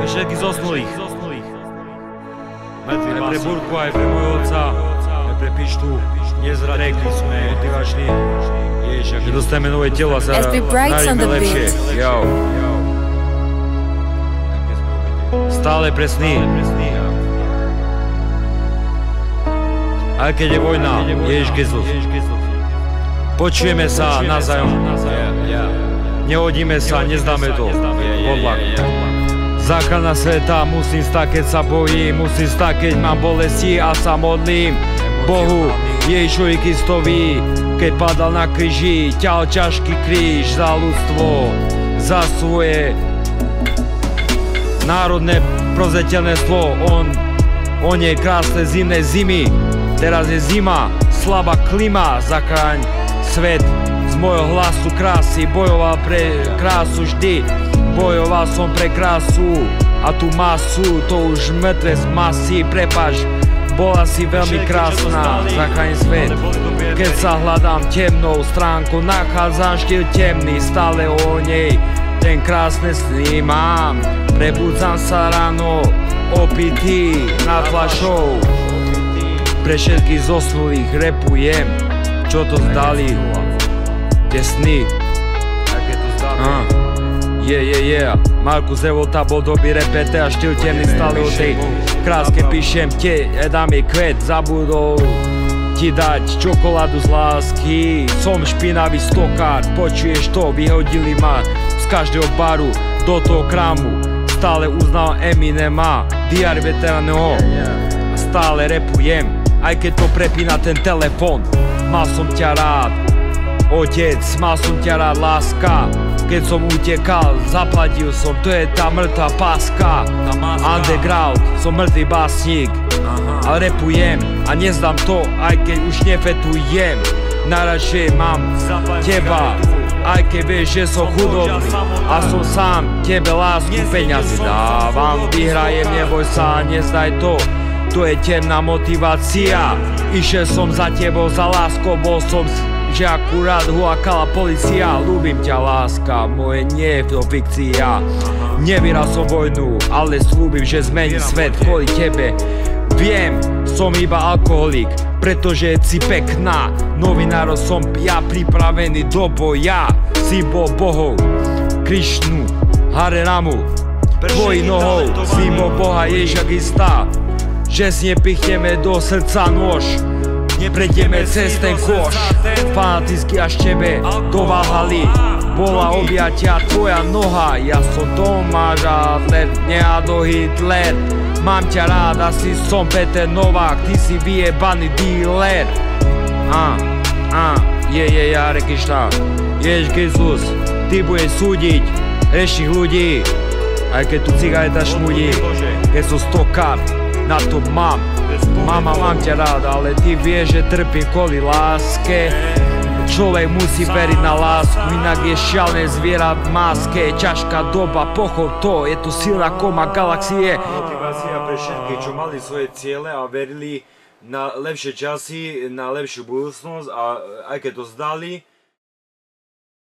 všetky zosnulých. Aj pre Burku, aj pre môjho otca, aj pre Pištu. Nezradili sme motivační. Ježiš, keď dostaneme nové telo a sa narodíme lepšie. Jau. Stále pre sny. Aj keď je vojna, Ježiš Kristus. Počujeme sa navzájom. Nehodíme sa, nezdáme to. Odlak. Záchrana sveta, musím stať, keď sa bojím. Musím stať, keď mám bolesti a sa modlím Bohu, Ježišovi Kristovi. Keď padal na kríži, ťahal ťažký kríž za ľudstvo, za svoje národné prozreteľstvo. On je krásne zimné zimy. Teraz je zima, slabá klima. Zachráň svet z môjho hlasu krásy. Bojoval pre krásu vždy. Bojoval som pre krásu a tú masu, to už mŕtve z masy. Prepáč, bola si veľmi krásna. Zachráň svet. Keď sa hľadám temnou stránkou, nachádzam štýl temný, stále o nej ten krásne sny mám. Prebudzam sa ráno, opitý nad fľašou. Pre všetkých zosnulých repujem, čo to zdali, tie sny. Markus Revolta bol dobrý repeter a štýl temný, stále o tej kráske píšem. Dám jej kvet, zabudol ti dať čokoládu z lásky. Som špinavý stokár, počuješ to? Vyhodili ma z každého baru do toho krámu. Stále uznal Eminema, diár veteráneho. Stále repujem, aj keď to prepína ten telefon. Mal som ťa rád, otec, mal som ťa rád, láska. Keď som utekal, zaplatil som, to je tá mŕtva páska. Underground, som mŕtvý básnik, ale repujem a nezdám to, aj keď už nefetujem. Najradšej mám teba, aj keď vieš, že som chudobný a som sám, tebe lásku peňazí dávam. Vyhrajem, neboj sa, nezdaj to, to je temná motivácia. Išiel som za tebou, za láskou, bol som, že akurát huakala policia. Ľúbim ťa, láska, moje nie je to fikcia. Nevyhral som vojnu, ale slúbim, že zmením svet kvôli tebe. Viem, som iba alkoholik, pretože si pekná. Novinárov som ja pripravený do boja. Symbol bohov, Krišnu, Hare Ramu, tvojich nohou, symbol Boha Ježiša Krista. Že si nepichneme do srdca nôž, neprejdeme cez ten koš. Fanaticky až tebe do Valhaly bola objatia tvoja noha. Ja som Tomáš Adler, Adolf Hitler. Mám ťa rád, asi som Peter Novák, ty si vyjebaný dealer. Hare Krishna, Ježiš Kristus, ty budeš súdiť hrešných ľudí. Aj keď tu cigareta šmudí, keď som stokár, na to mám. Mama, mám ťa rád, ale ty vieš, že trpím kvôli láske. Človek musí veriť na lásku, inak je šialené zviera v maske. Ťažká doba, pochop to, je to silná koma galaxie. Motivácia pre všetkých, čo mali svoje ciele a verili na lepšie časy, na lepšiu budúcnosť, a aj keď to zdali,